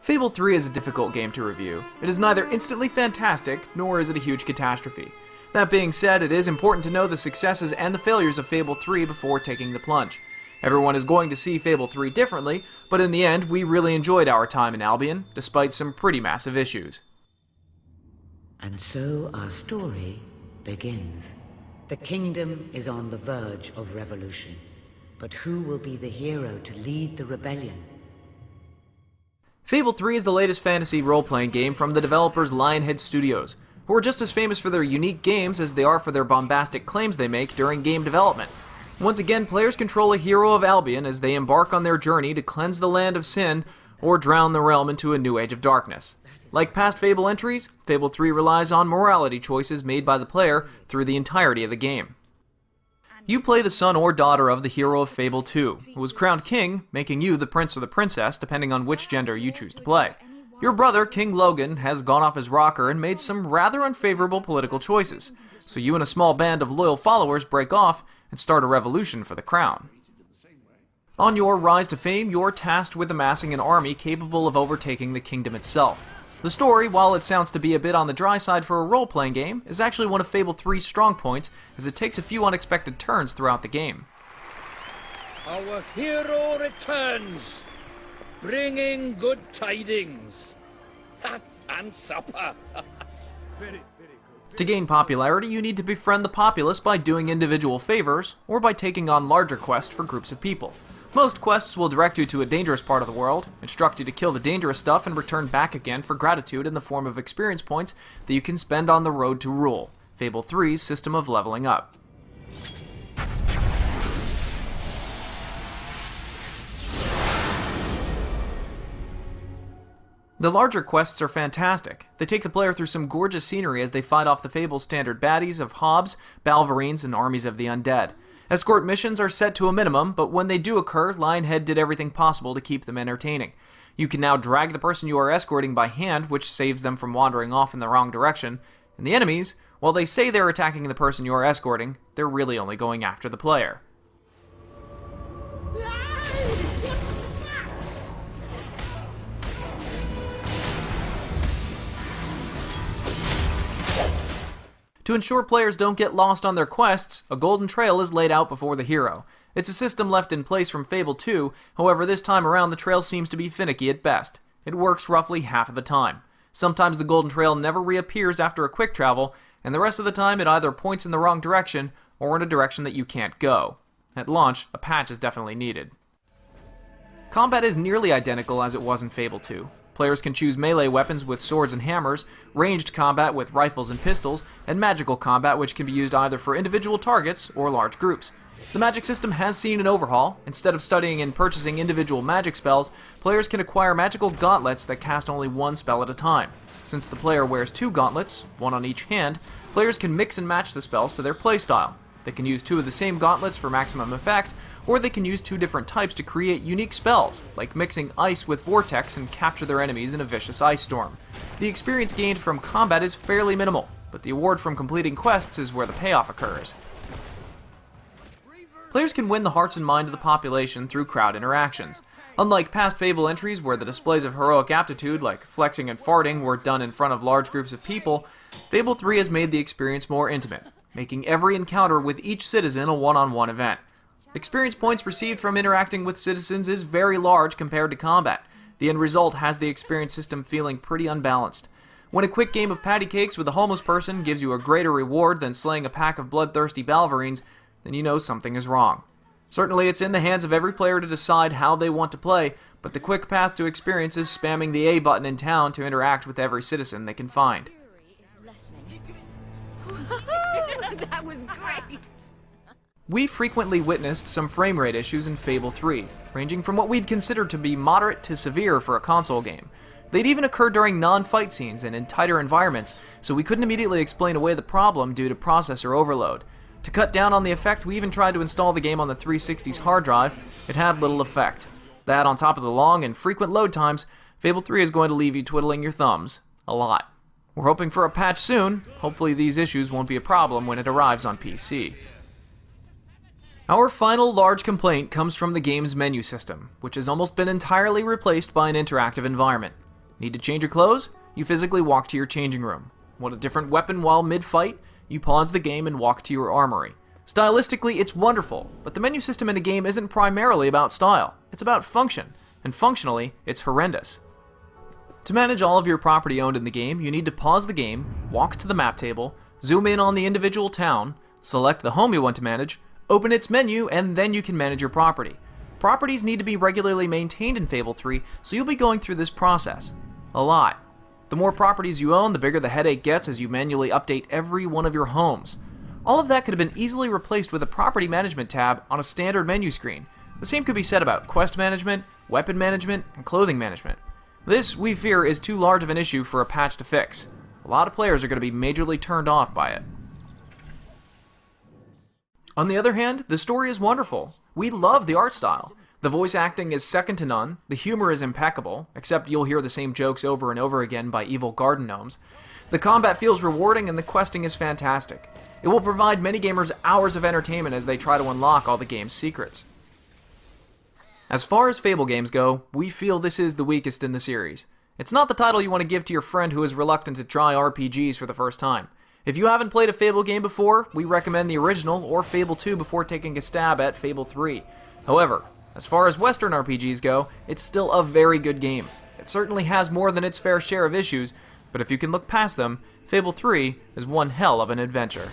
Fable 3 is a difficult game to review. It is neither instantly fantastic, nor is it a huge catastrophe. That being said, it is important to know the successes and the failures of Fable 3 before taking the plunge. Everyone is going to see Fable 3 differently, but in the end, we really enjoyed our time in Albion, despite some pretty massive issues. And so our story begins. The kingdom is on the verge of revolution. But who will be the hero to lead the rebellion? Fable 3 is the latest fantasy role-playing game from the developers Lionhead Studios, who are just as famous for their unique games as they are for their bombastic claims they make during game development. Once again, players control a hero of Albion as they embark on their journey to cleanse the land of sin or drown the realm into a new age of darkness. Like past Fable entries, Fable 3 relies on morality choices made by the player through the entirety of the game. You play the son or daughter of the hero of Fable 2, who was crowned king, making you the prince or the princess, depending on which gender you choose to play. Your brother, King Logan, has gone off his rocker and made some rather unfavorable political choices, so you and a small band of loyal followers break off and start a revolution for the crown. On your rise to fame, you're tasked with amassing an army capable of overtaking the kingdom itself. The story, while it sounds to be a bit on the dry side for a role-playing game, is actually one of Fable 3's strong points, as it takes a few unexpected turns throughout the game. Our hero returns, bringing good tidings. And supper. To gain popularity, you need to befriend the populace by doing individual favors, or by taking on larger quests for groups of people. Most quests will direct you to a dangerous part of the world, instruct you to kill the dangerous stuff, and return back again for gratitude in the form of experience points that you can spend on the road to rule, Fable 3's system of leveling up. The larger quests are fantastic. They take the player through some gorgeous scenery as they fight off the Fable standard baddies of Hobbs, Balverines, and armies of the undead. Escort missions are set to a minimum, but when they do occur, Lionhead did everything possible to keep them entertaining. You can now drag the person you are escorting by hand, which saves them from wandering off in the wrong direction, and the enemies, while they say they're attacking the person you are escorting, they're really only going after the player. To ensure players don't get lost on their quests, a golden trail is laid out before the hero. It's a system left in place from Fable 2, however this time around the trail seems to be finicky at best. It works roughly half of the time. Sometimes the golden trail never reappears after a quick travel, and the rest of the time it either points in the wrong direction or in a direction that you can't go. At launch, a patch is definitely needed. Combat is nearly identical as it was in Fable 2. Players can choose melee weapons with swords and hammers, ranged combat with rifles and pistols, and magical combat which can be used either for individual targets or large groups. The magic system has seen an overhaul. Instead of studying and purchasing individual magic spells, players can acquire magical gauntlets that cast only one spell at a time. Since the player wears two gauntlets, one on each hand, players can mix and match the spells to their playstyle. They can use two of the same gauntlets for maximum effect, or they can use two different types to create unique spells, like mixing ice with vortex and capture their enemies in a vicious ice storm. The experience gained from combat is fairly minimal, but the award from completing quests is where the payoff occurs. Players can win the hearts and mind of the population through crowd interactions. Unlike past Fable entries where the displays of heroic aptitude, like flexing and farting, were done in front of large groups of people, Fable 3 has made the experience more intimate, making every encounter with each citizen a one-on-one event. Experience points received from interacting with citizens is very large compared to combat. The end result has the experience system feeling pretty unbalanced. When a quick game of patty cakes with a homeless person gives you a greater reward than slaying a pack of bloodthirsty Balverines, then you know something is wrong. Certainly it's in the hands of every player to decide how they want to play, but the quick path to experience is spamming the A button in town to interact with every citizen they can find. That was great! We frequently witnessed some frame rate issues in Fable 3, ranging from what we'd consider to be moderate to severe for a console game. They'd even occur during non-fight scenes and in tighter environments, so we couldn't immediately explain away the problem due to processor overload. To cut down on the effect, we even tried to install the game on the 360's hard drive. It had little effect. That, on top of the long and frequent load times, Fable 3 is going to leave you twiddling your thumbs. A lot. We're hoping for a patch soon. Hopefully these issues won't be a problem when it arrives on PC. Our final large complaint comes from the game's menu system, which has almost been entirely replaced by an interactive environment. Need to change your clothes? You physically walk to your changing room. Want a different weapon while mid-fight? You pause the game and walk to your armory. Stylistically, it's wonderful, but the menu system in a game isn't primarily about style. It's about function, and functionally, it's horrendous. To manage all of your property owned in the game, you need to pause the game, walk to the map table, zoom in on the individual town, select the home you want to manage, open its menu, and then you can manage your property. Properties need to be regularly maintained in Fable 3, so you'll be going through this process a lot. The more properties you own, the bigger the headache gets as you manually update every one of your homes. All of that could have been easily replaced with a property management tab on a standard menu screen. The same could be said about quest management, weapon management, and clothing management. This, we fear, is too large of an issue for a patch to fix. A lot of players are going to be majorly turned off by it. On the other hand, the story is wonderful. We love the art style. The voice acting is second to none, the humor is impeccable, except you'll hear the same jokes over and over again by evil garden gnomes. The combat feels rewarding and the questing is fantastic. It will provide many gamers hours of entertainment as they try to unlock all the game's secrets. As far as Fable games go, we feel this is the weakest in the series. It's not the title you want to give to your friend who is reluctant to try RPGs for the first time. If you haven't played a Fable game before, we recommend the original or Fable 2 before taking a stab at Fable 3. However, as far as Western RPGs go, it's still a very good game. It certainly has more than its fair share of issues, but if you can look past them, Fable 3 is one hell of an adventure.